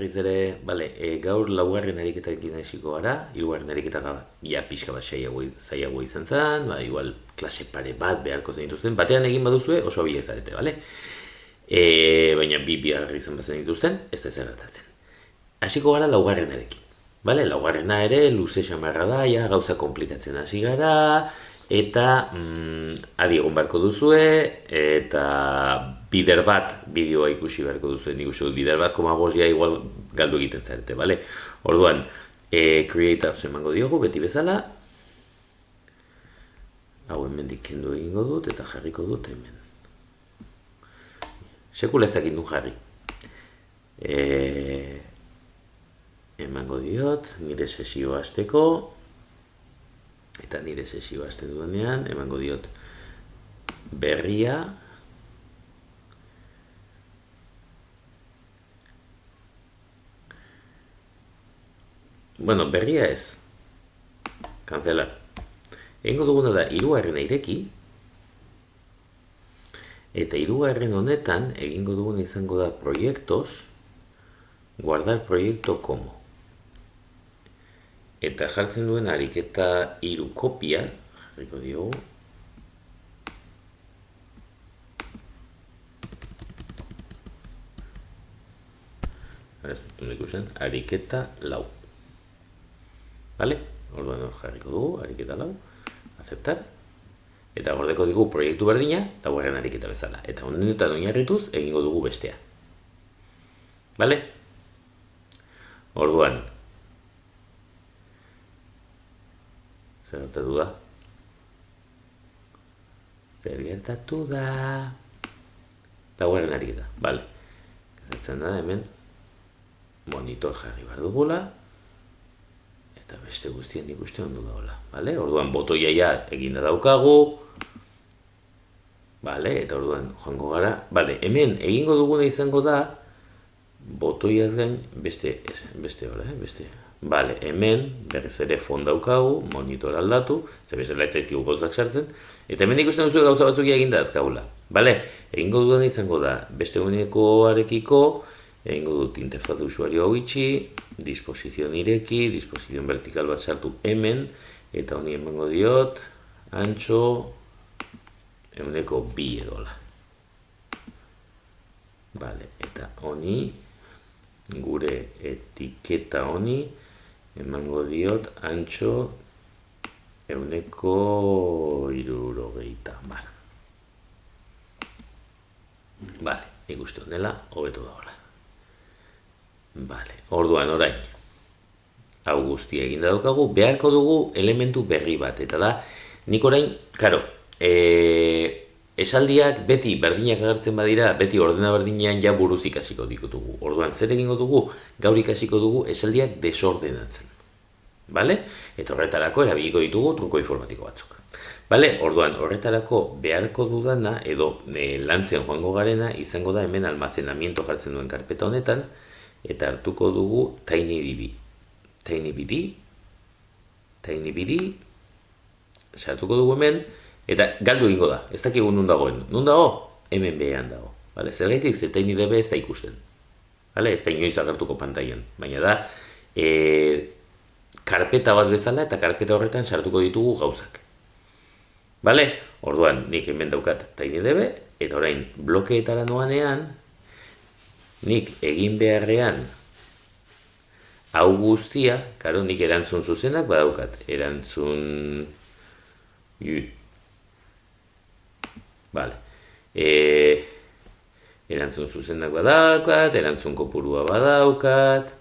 Berriz ere, gaur laugarren ariketarekin hasiko gara, hirugarren ariketa ja pixka bat zailago izan zen, igual klase pare bat beharko zen dituzten, batean egin baduzue oso bila zarete, bale? Baina bi behar izan bazen dituzten, ez da zerratatzen. Hasiko gara laugarrenarekin, bale? Laugarrena ere luze xamarra da, ja gauza komplikatzen hasi gara, eta adi egon beharko duzue, eta bider bat bideoa ikusi beharko duzue, nik uste dut bider bat koma ja igual galdu egiten zarete, bale? Orduan, create apps emango diogu, beti bezala, hau hemendik kendu egingo dut, eta jarriko dut hemen. Sekula ez dakit du jarri. Emango diot, nire sesioa hasteko, eta nire sesioa hasten duenean, emango diot berria, berria ez, kanzelar. Egingo duguna da hirugarrena ireki, eta hirugarren honetan egingo duguna izango da proyectos, guardar proyecto como. Eta jartzen duen ariketa 3 kopia, jarriko diogu. Ariketa 4. Bale? Orduan jarriko dugu, ariketa 4, aceptar. Eta gordeko dugu proiektu berdina, laugarren ariketa bezala. Eta honetan oinarrituz egingo dugu bestea. Bale? Orduan, zer gertatu da? Zer gertatu da? Laugarren ariketa, bale. Gertatzen da hemen monitor jarri behar dugula, eta beste guztien ikuste ondo dagoela, bale? Orduan botoia ja eginda daukagu, bale, eta orduan joango gara, bale, hemen egingo duguna izango da, botoiaz gain, beste, bale, hemen, berriz ere font daukagu, monitor aldatu, ze bezala ez zaizkigu gauzak sartzen, eta hemen ikusten duzu gauza batzuk eginda azkagula, bale, egingo duguna izango da, beste unekoarekiko, egingo dut interfaz de usuario hau itxi, disposizion ireki, disposizion vertikal bat sartu hemen, eta honi emango diot, antxo, eguneko 2 edola. Bale, eta honi, gure etiketa honi, emango diot, antxo, eguneko 60. Bale, nik uste honela, hobeto dagoela. Bale, orduan orain, hau guztia eginda daukagu, beharko dugu elementu berri bat, eta da, nik orain, karo, esaldiak beti berdinak agertzen badira, beti ordena berdinean ja buruz ikasiko ditugu. Orduan, zer egingo dugu, gaur ikasiko dugu esaldiak desordenatzen. Bale? Eta horretarako erabiliko ditugu truko informatiko batzuk. Bale? Orduan, horretarako beharko dudana, edo lantzen joango garena, izango da hemen almacenamiento jartzen duen karpeta honetan, eta hartuko dugu TinyDB. TinyDB, sartuko dugu hemen, eta galdu egingo da, ez dakigu nun dagoen. Nun dago? Hemen behean dago. Bale, zergaitik ze TinyDB ez da ikusten. Bale, ez da inoiz agertuko pantailan. Baina da, karpeta bat bezala eta karpeta horretan sartuko ditugu gauzak. Bale, orduan nik hemen daukat TinyDB, eta orain blokeetara noanean, nik egin beharrean hau guztia, karo, nik erantzun zuzenak badaukat, erantzun zuzenak badaukat, erantzun kopurua badaukat,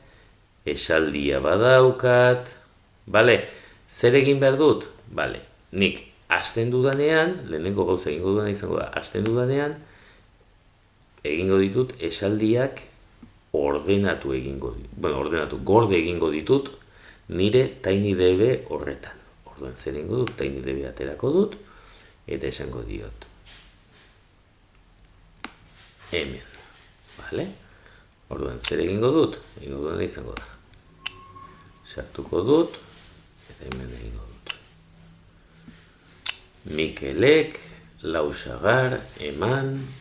esaldia badaukat, bale, zer egin behar dut? Bale, nik hasten dudanean, lehenengo gauza egingo dudana izango da, hasten dudanean, egingo ditut esaldiak gorde egingo ditut nire TinyDB horretan. Orduan zer egingo dut, TinyDB aterako dut, eta esango diot. Hemen, bale? Orduan zer egingo dut, egingo dudana izango da. Sartuko dut, eta hemen egingo dut. Mikelek, lausagar, eman,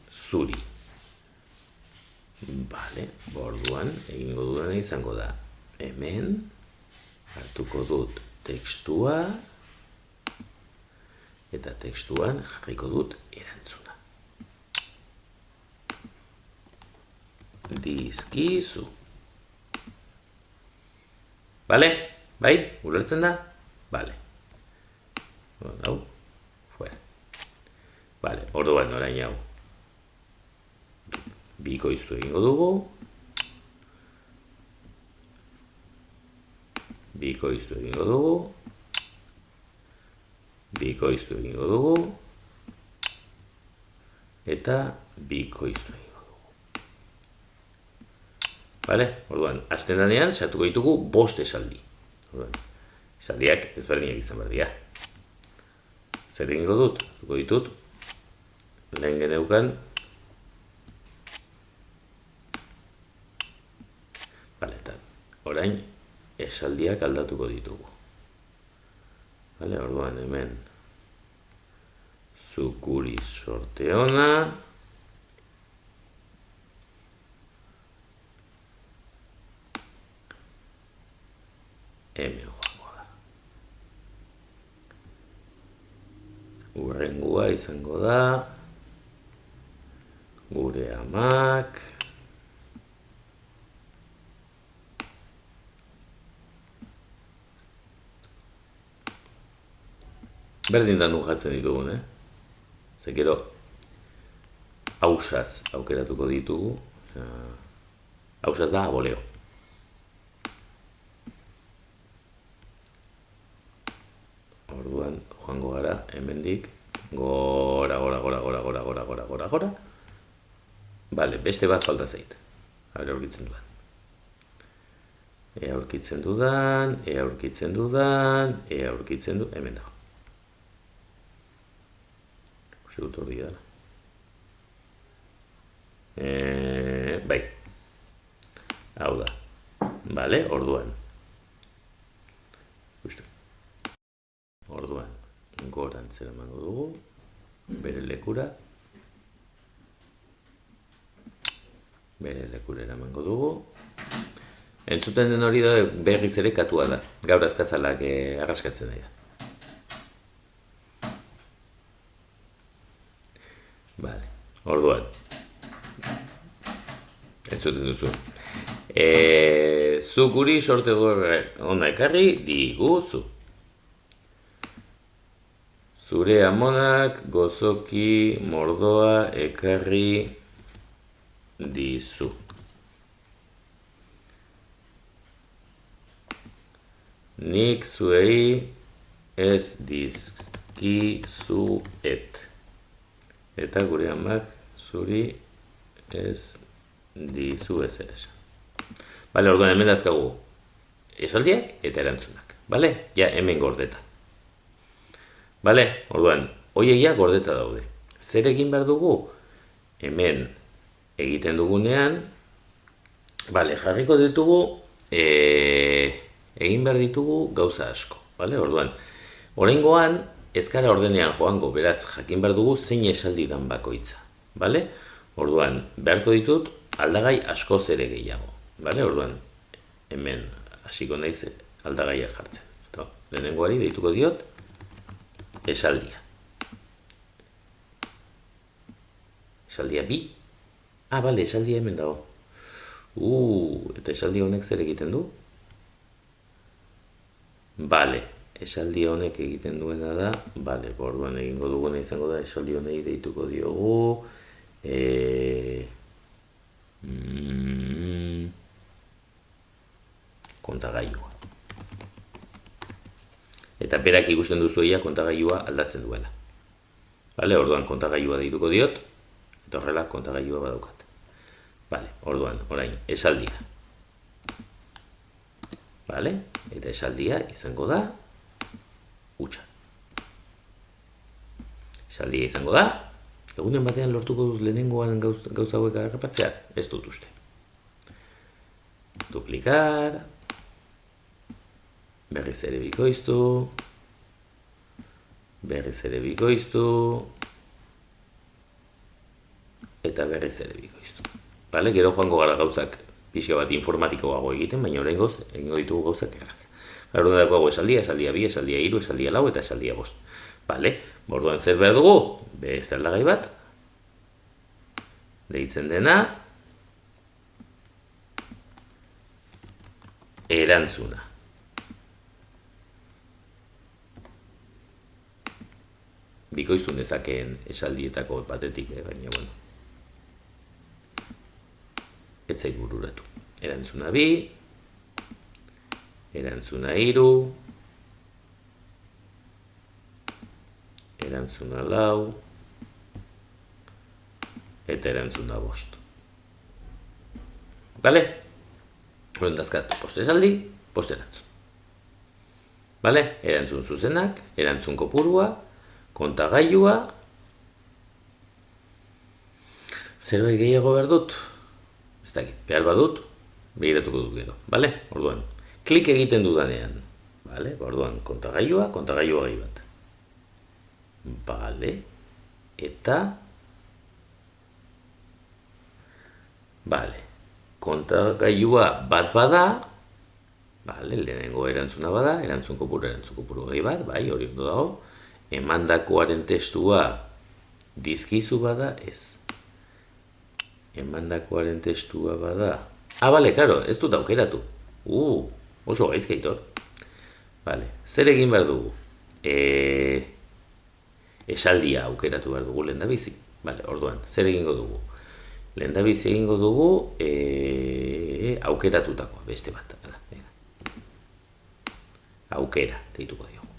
zuri. Bale, orduan egingo dudana izango da. Hemen hartuko dut tekstua eta tekstuan jarriko dut erantzuna. Dizkizu. Bale? Bai? Ulertzen da? Bale. Hau, fuera. Bale, orduan orain hau. Bikoiztu egingo dugu. Bikoiztu egingo dugu. Bikoiztu egingo dugu. Eta bikoiztu egingo dugu. Bale? Orduan, azten danean, sartuko ditugu 5 esaldi. Orduan, esaldiak ezberdinak izan behar dira. Zer egingo dut? Hartuko ditut. Lehen geneukan. Bale, eta orain esaldiak aldatuko ditugu. Bale, orduan hemen zukuri sorte ona. Hemen joango da. Hurrengua izango da. Gure amak. Berdin dandu jatzen ditugun, Zekero, hausaz aukeratuko ditugu. Hausaz da aboleo. Orduan, joango gara, hemendik, gora. Bale, beste bat falta zait. Habe aurkitzen dudan. Ea aurkitzen dudan, hemen dago. Uste dut hori dara. Bai. Hau da. Bale, orduan. Uste. Orduan, gorantzera emango dugu. Bere lekura. Bere lekura eramango dugu. Entzuten den hori da berriz ere katua da. Gaur azkazalak arraskatzen da. Bale, orduan. Entzuten duzu. Zukuri sorte ona ekarri diguzu. Zure amonak gozoki mordoa ekarri dizu. Nik zuei ez dizkizuet. Eta gure amak zuri ez dizu ez esan. Bale, orduan hemen dazkagu esaldiak eta erantzunak. Bale, ja hemen gordeta. Bale, orduan, hoiek gordeta daude. Zer egin behar dugu? Hemen egiten dugunean, bale, jarriko ditugu, egin behar ditugu gauza asko. Bale, orduan, oraingoan ez gara ordenean joango, beraz, jakin behar dugu zein esaldi dan bakoitza. Bale, orduan, beharko ditut aldagai askoz ere gehiago. Bale, orduan, hemen hasiko naiz aldagaia jartzen. Lehenengoari deituko diot, esaldia. Esaldia bi. Bale, esaldia hemen dago. Eta esaldi honek zer egiten du? Bale, esaldi honek egiten duena da, bale, orduan egingo duguna izango da, esaldi honei deituko diogu, kontagailua. Eta berak ikusten duzu kontagailua aldatzen duela. Bale, orduan kontagailua deituko diot, eta horrela kontagailua badaukat. Bale, orduan, orain, esaldia. Bale, eta esaldia izango da, hutsa. Esaldia izango da, egunen batean lortuko dut lehenengoan gauza hauek harrapatzea, ez dut uste. Duplikar, berriz ere bikoiztu, eta berriz ere bikoiztu. Bale, gero joango gara gauzak pixka bat informatikoago egiten, baina oraingoz egingo ditugu gauzak erraz. Orduan dago esaldia, esaldia 2, esaldia 3, esaldia 4 eta esaldia 5. Bale, orduan zer behar dugu? Beste aldagai bat, deitzen dena, erantzuna. Bikoiztu nezakeen esaldietako batetik, baina, bueno. Ez zait bururatu. Erantzuna 2, erantzuna 3, erantzuna 4, eta erantzuna 5. Bale? Horren dazkat, post esaldi, post erantzun. Bale? Erantzun zuzenak, erantzun kopurua, kontagailua, zerbait gehiago behar dut? Ez dakit, behar badut, begiratuko dut gero, bale? Orduan, klik egiten dudanean, bale? Orduan, kontagailua gai bat. Bale, eta, bale, kontagailua bat bada, bale, lehenengo erantzuna bada, erantzun kopuru gai bat, bai, hori ondo dago, emandakoaren testua dizkizu bada, ez. Emandakoaren testua bada. Bale, karo, ez dut aukeratu. Oso gaizki Aitor. Bale, zer egin behar dugu? Esaldia aukeratu behar dugu lehendabizi. Bale, orduan, zer egingo dugu? Lehendabizi egingo dugu aukeratutako, beste bat. Aukera, deituko diogu.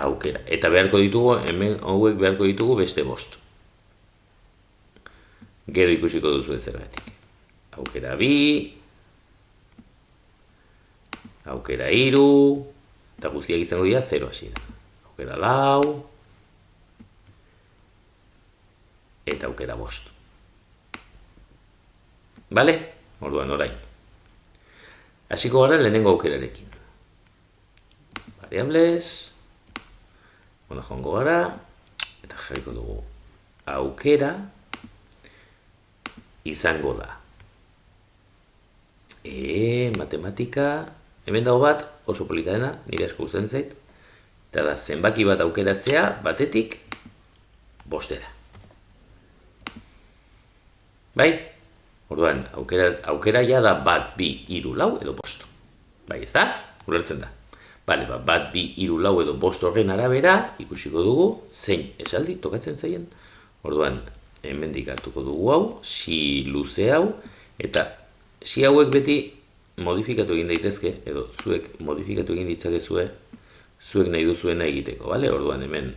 Aukera. Eta beharko ditugu, hemen hauek beharko ditugu beste 5. Gero ikusiko duzu zergatik. Aukera 2, aukera 3, eta guztiak izango dira 0 hasiera. Aukera 4, eta aukera 5. Bale? Orduan orain. Hasiko gara lehenengo aukerarekin. Variables, joango gara, eta jarriko dugu aukera, izango da. Matematika, hemen dago bat, oso polita dena, nire asko gustatzen zait, eta da zenbaki bat aukeratzea, batetik, 5. Bai? Orduan, aukera ja da 1, 2, 3, 4 edo 5. Bai, ez da? Ulertzen da. Bale, 1, 2, 3, 4 edo 5 horren arabera, ikusiko dugu, zein esaldi tokatzen zaien. Orduan, hemendik hartuko dugu hau, si luze hau, eta si hauek beti modifikatu egin daitezke, edo zuek modifikatu egin ditzakezue, zuek nahi duzuena egiteko, bale? Orduan hemen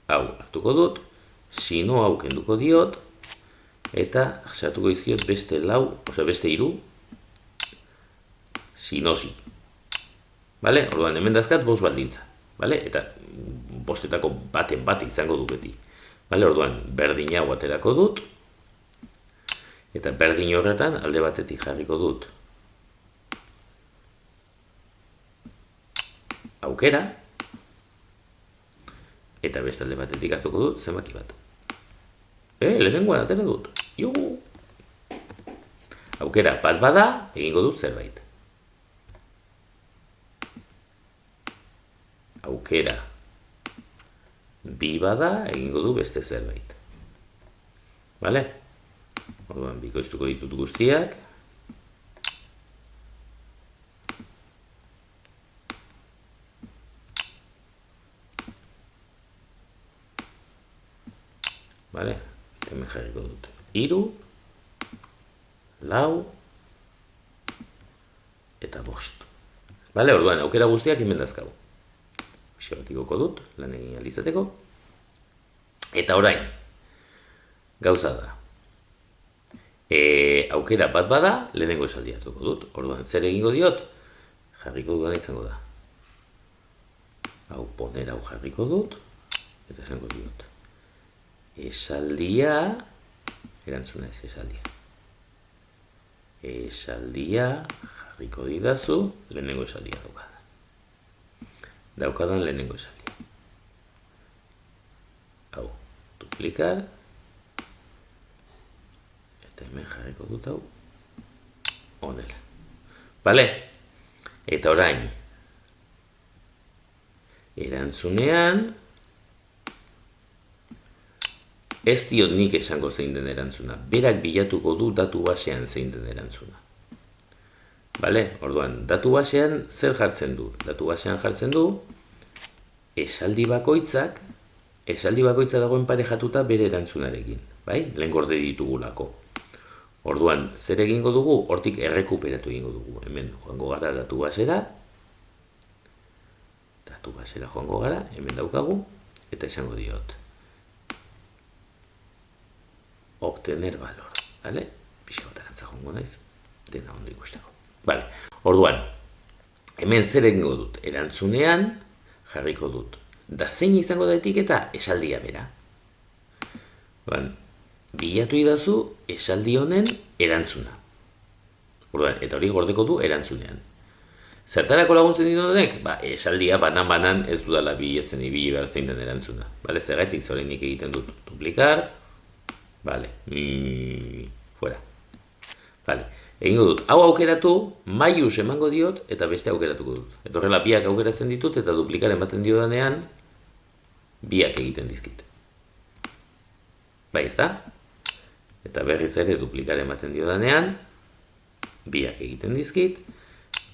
hau hartuko dut, sino hau kenduko diot, eta sartuko izkiot beste 4, beste 3, sinosi. Bale? Orduan hemen dazkat 5 baldintza, bale? Eta 5etako baten bat izango du beti. Bale, orduan, berdin hau aterako dut, eta berdin horretan alde batetik jarriko dut aukera, eta beste alde batetik hartuko dut zenbaki bat. Lehenengoan atera dut. Juhu! Aukera bat bada, egingo dut zerbait. Aukera 2 bada, egingo du beste zerbait. Bale? Orduan, bikoiztuko ditut guztiak. Bale? Hemen jarriko dut. 3, 4, eta 5. Bale? Orduan, aukera guztiak hemen dazkagu. Xabatikoko dut, lan egin alizateko. Eta orain, gauza da. Aukera bat bada, lehenengo esaldia hartuko dut. Orduan, zer egingo diot? Jarriko dudana izango da. Hau poner hau jarriko dut, eta esango diot. Esaldia, erantzuna ez esaldia. Esaldia, jarriko didazu, lehenengo esaldia daukadan. Daukadan lehenengo esaldia. Hau, duplikar, Eta hemen jarriko dut hau. Honela. Bale? Eta orain. Erantzunean. Ez diot nik esango zein den erantzuna. Berak bilatuko du datu basean zein den erantzuna. Bale? Orduan, datu basean zer jartzen du? Datu basean jartzen du esaldi bakoitza dagoen parejatuta bere erantzunarekin. Bai? Lehen gorde ditugulako. Orduan, zer egingo dugu? Hortik errekuperatu egingo dugu. Hemen joango gara datu basera. Datu basera joango gara, hemen daukagu. Eta esango diot. Obtener valor. Bale? Pixka bat arantza joango naiz. Dena ondo ikusteko. Bale. Orduan, hemen zer egingo dut? Erantzunean jarriko dut. Da zein izango da etiketa? Esaldia bera. Bilatu idazu esaldi honen erantzuna. Orduan, eta hori gordeko du erantzunean. Zertarako laguntzen ditu honek? Esaldia banan ez dudala bilatzen ibili behar zein den erantzuna. Bale, zergatik nik egiten dut duplicar. Bale, fuera. Bale, egingo dut. Hau aukeratu, maius emango diot, eta beste aukeratuko dut. Eta horrela biak aukeratzen ditut, eta duplicar ematen diodanean, biak egiten dizkit. Bai, ez da? Eta berriz ere duplicar ematen diodanean, biak egiten dizkit,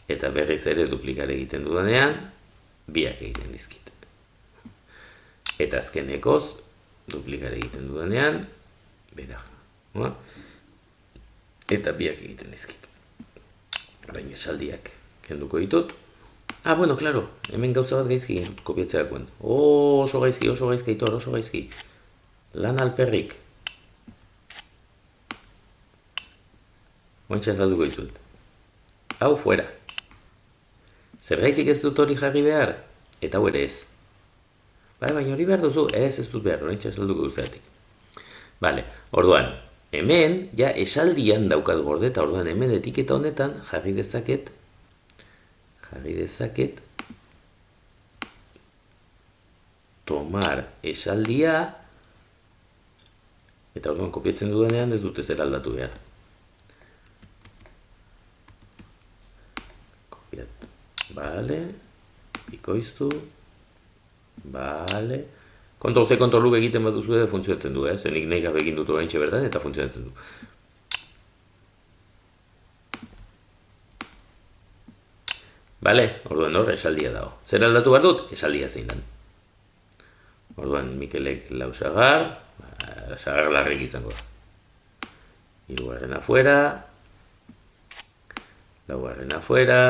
eta berriz ere duplicar egiten dudanean, biak egiten dizkit. Eta azkenekoz, duplicar egiten dudanean, bera, eta biak egiten dizkit. Orain esaldiak kenduko ditut. Bueno, claro, hemen gauza bat gaizki egin dut kopiatzerakoan. Oso gaizki, Aitor, oso gaizki. Lan alperrik. Ointxa azalduko ditut. Hau fuera. Zergaitik ez dut hori jarri behar? Eta hau ere ez. Baina hori behar duzu? Ez dut behar, ointxa azalduko duzatik. Bale, orduan, hemen, ja esaldian daukat gordeta, orduan hemen etiketa honetan jarri dezaket tomar esaldia, eta orduan kopiatzen duenean ez dute zer aldatu behar. Kopiat, bale, bikoiztu, bale, Ctrl-C, Ctrl-V egiten bat duzu edo funtzionatzen du, zenik nahi gabe egin dut oraintxe bertan eta funtzionatzen du. Bale, orduan hor, esaldia dago. Zer aldatu behar dut? Esaldia zein dan. Orduan, Mikelek lau sagar larrik izango da. Hirugarren afuera, laugarren afuera,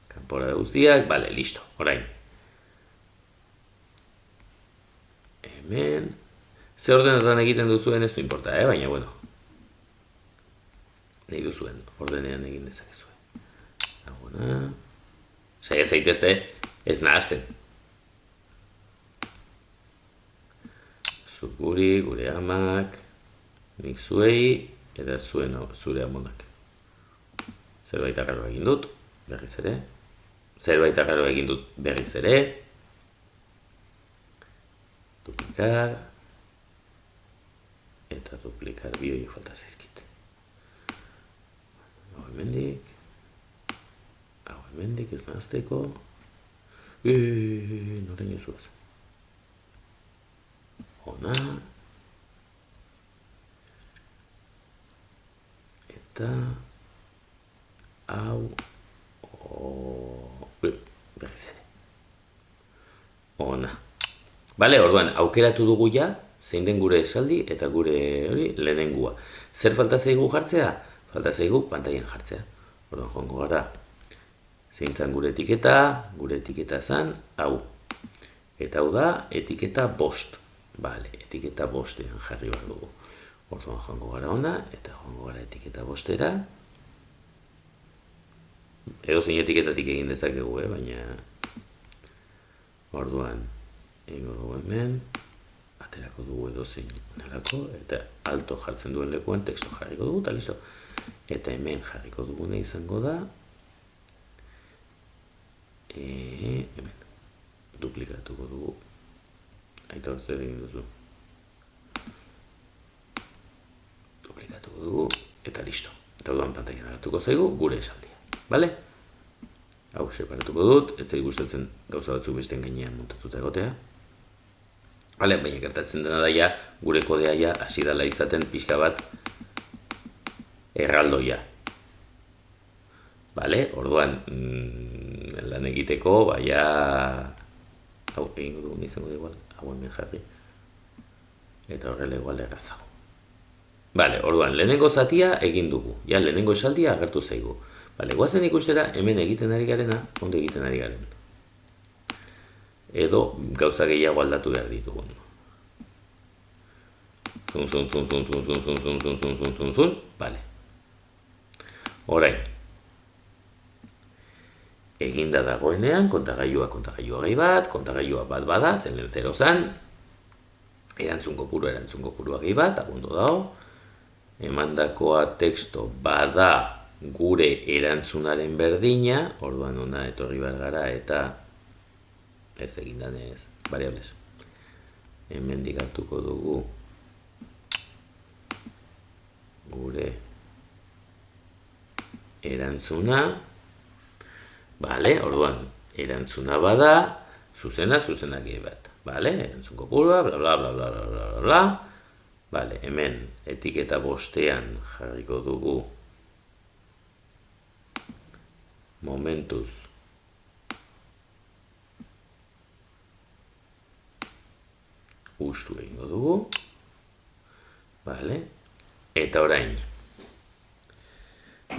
kanpora guztiak, bale, listo, orain. Hemen, ze ordenatan egiten duzuen ez du importa, baina, bueno. Nahi duzuen, ordenean egin dezakezuen. Saia zaitezte, ez nahazten. Zuk gure amak, nik zuei, eta zure amonak. Zerbait arraroa egin dut, berriz ere. Duplicar. Eta duplicar bioi falta zaizkit. Hau hemendik ez nahazteko. Noren jozuaz. Hona. Eta hau berriz ere. Hona. Bale, orduan, aukeratu dugu ja, zein den gure esaldi eta gure hori lehenengua. Zer falta zaigu jartzea? Falta zaigu pantailan jartzea. Orduan, joango gara. Zein zan gure etiketa zan, hau. Eta hau da, etiketa bost. Bale, etiketa bostean jarri behar dugu. Orduan joango gara ona, eta joango gara etiketa bostera. Edo zein etiketatik egin dezakegu, baina... Orduan, egingo dugu hemen, aterako dugu edo zein nalako, eta alto jartzen duen lekuan teksto jarriko dugu, eta liso. Eta hemen jarriko duguna izango da, hemen, duplikatuko dugu. Aita hor zer egin duzu. Sartuko dugu, eta listo. Eta orduan pantailan hartuko zaigu gure esaldia. Bale? Hau, separatuko dut, ez zait gustatzen gauza batzuk besteen gainean montatuta egotea. Bale, baina gertatzen dena daia, gure kodea ja hasi dela izaten pixka bat erraldoia. Bale, orduan lan egiteko, baina hau, egingo dugu izango da igual, hau hemen jarri. Eta horrela igual errazago. Bale, orduan, lehenengo zatia egin dugu. Ja, lehenengo esaldia agertu zaigu. Bale, guazen ikustera, hemen egiten ari garena, ondo egiten ari garen. Edo, gauza gehiago aldatu behar ditugun. Zun. Bale. Orain. Eginda dagoenean, kontagailua gai bat, kontagailua bat bada, zen lehen 0 zan, erantzun kopurua gai bat, agundu dago, emandakoa teksto bada gure erantzunaren berdina, orduan ona etorri behar gara eta ez egindanez, variables. Hemendik hartuko dugu gure erantzuna, bale, orduan, erantzuna bada, zuzena gai bat, bale, erantzun kopurua, bla, bla, bla, bla, bla, bla, bla, bla, bale, hemen etiketa bostean jarriko dugu momentuz ustu egingo dugu, bale, eta orain,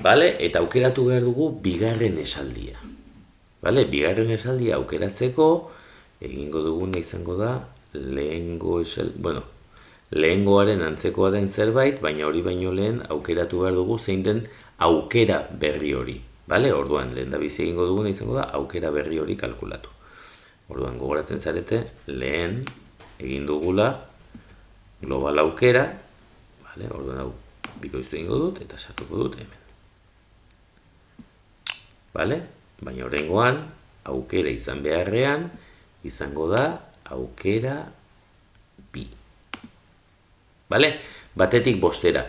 bale, eta aukeratu behar dugu bigarren esaldia, bale, bigarren esaldia aukeratzeko egingo duguna izango da lehengoaren antzekoa den zerbait, baina hori baino lehen aukeratu behar dugu zein den aukera berri hori. Bale, orduan, lehen da bizi egingo duguna izango da aukera berri hori kalkulatu. Orduan, gogoratzen zarete, lehen egin dugula global aukera, bale, orduan hau bikoiztu egingo dut eta sartuko dut hemen. Bale, baina oraingoan aukera izan beharrean izango da aukera bi. Bale? Batetik bostera.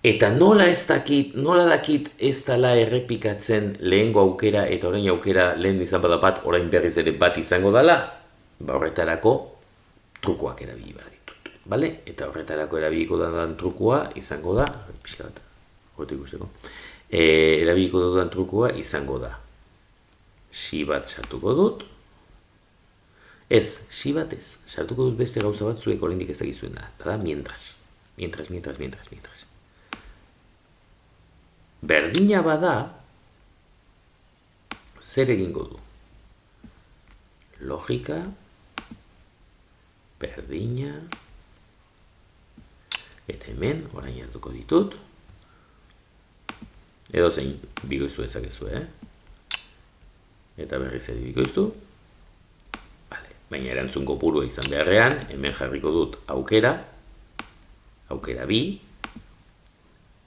Eta nola dakit ez dela errepikatzen lehengo aukera eta orain aukera lehen izan bada bat, orain berriz ere bat izango dela? Ba horretarako trukoak erabili behar ditut. Bale? Eta horretarako erabiliko dudan trukua izango da, pixka bat, horretu ikusteko, erabiliko dudan trukua izango da. Si bat sartuko dut, ez, si bat ez, sartuko dut beste gauza bat zuek oraindik ez dakizuen da, eta da mientras. Berdina bada, zer egingo du? Logika, berdina, eta hemen, orain hartuko ditut, edo zein bikoiztu ezakezu, eta berriz ere bikoiztu, baina erantzun kopurua izan beharrean, hemen jarriko dut aukera bi,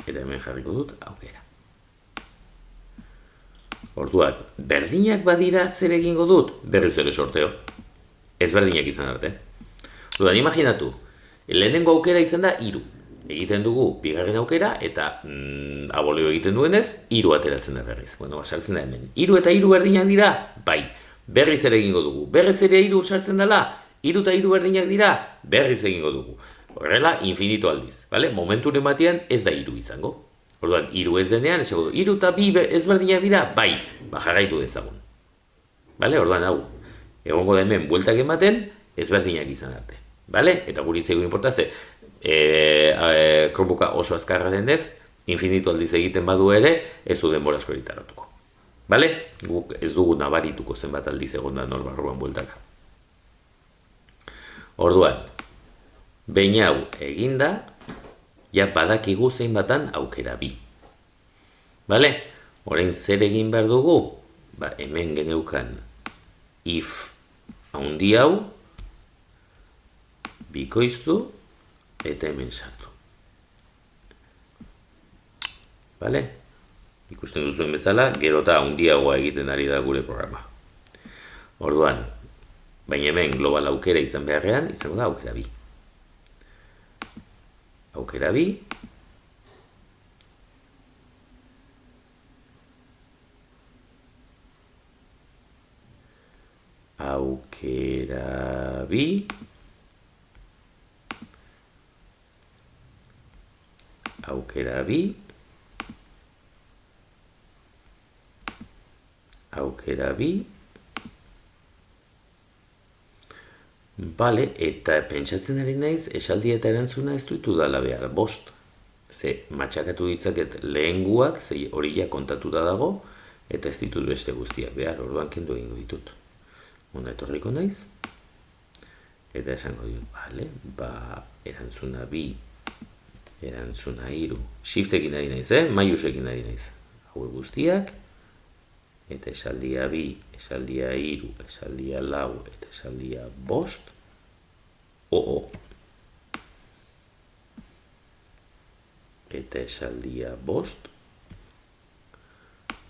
eta hemen jarriko dut aukera. Orduan, berdinak badira zer egingo dut? Berriz ere sorteo. Ez berdinak izan arte. Orduan, imaginatu, lehenengo aukera izan da 3. Egiten dugu bigarren aukera, eta aboleo egiten duenez, 3 ateratzen da berriz. Bueno, sartzen da hemen. 3 eta 3 berdinak dira? Bai. Berriz ere egingo dugu. Berriz ere 3 sartzen dela? 3 eta 3 berdinak dira? Berriz egingo dugu. Horrela, infinito aldiz. Vale? Momenturen batean ez da 3 izango. Orduan, 3 ez denean, esango du, 3 eta 2 ez berdinak dira? Bai, jarraitu dezagun. Vale? Orduan, hau, egongo da hemen bueltak ematen, ez berdinak izan arte. Vale? Eta guritzeko inportaze, Chromebooka oso azkarra denez, infinito aldiz egiten badu ere, ez du denbora asko eritaratuko. Bale? Guk ez dugu nabarituko zenbat aldiz egon da nor barruan bueltaka. Orduan, behin hau eginda, ja badakigu zein batan aukera bi. Bale? Orain zer egin behar dugu? Ba, hemen geneukan if haundi hau, bikoiztu, eta hemen sartu. Bale? Ikusten duzuen bezala, gero eta handiagoa egiten ari da gure programa. Orduan, baina hemen global aukera izan beharrean, izango da aukera bi. Aukera bi, aukera bi, aukera bi, aukera bi, bale, eta pentsatzen ari naiz, esaldia eta erantzuna ez duitu dala behar, bost. Ze matxakatu ditzaket lehenguak, ze hori ja kontatuta dago, eta ez ditut beste guztiak behar, orduan kendu egingo ditut. Hona etorriko naiz, eta esango dut, bale, erantzuna bi, erantzuna hiru, shiftekin ari naiz, maiusekin ari naiz. Hau guztiak, eta esaldia bi, esaldia hiru, esaldia lau, eta esaldia bost, eta esaldia bost,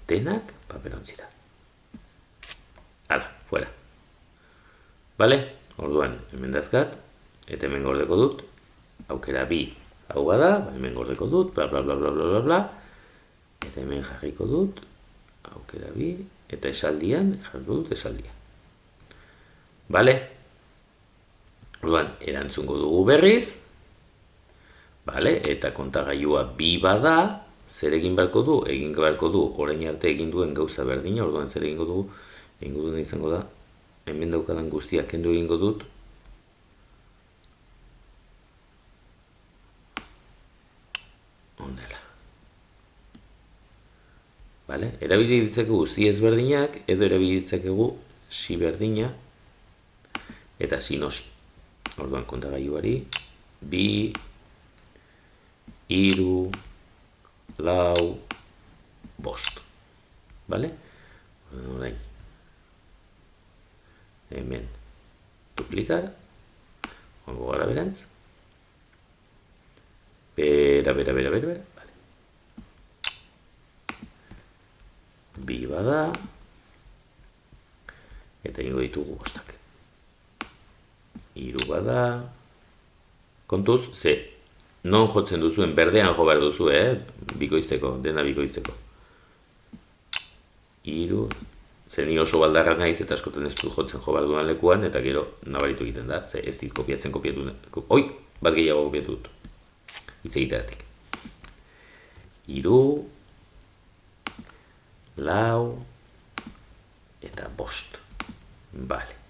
denak paperontzira. Hala, fuera. Bale, orduan, hemen dazkat, eta hemen gordeko dut, aukera bi, hau bada, hemen gordeko dut, bla, bla, bla, bla, bla, bla, bla, eta hemen jarriko dut, aukera bi, eta esaldian, jarriko dut esaldia. Bale? Orduan, erantzungo dugu berriz, bale? Eta kontagailua bi bada, zer egin beharko du? Egin beharko du, orain arte egin duen gauza berdina, orduan zer egingo dugu? Egingo duen izango da, hemen daukadan guztiak kendu egingo dut, ondela. Bale? Erabili ditzakegu zi ezberdinak, edo erabili ditzakegu si berdina, eta sinosi. Orduan kontagailuari, bi, hiru, lau, bost. Bale? Orain. Hemen duplikar, hongo gara berantz. Bera. Vale. Bi bada, eta ingo ditugu bostak. Hiru bada, kontuz, ze, non jotzen duzuen, berdean jo behar duzu, bikoizteko, dena bikoizteko. Hiru, ze ni oso baldarra naiz eta askotan ez du jotzen jo behar duan lekuan, eta gero nabaritu egiten da, ze ez dit kopiatu. Oi, bat gehiago kopiatu dut. Hitz egiteatik. Hiru, lau, eta bost. Bale.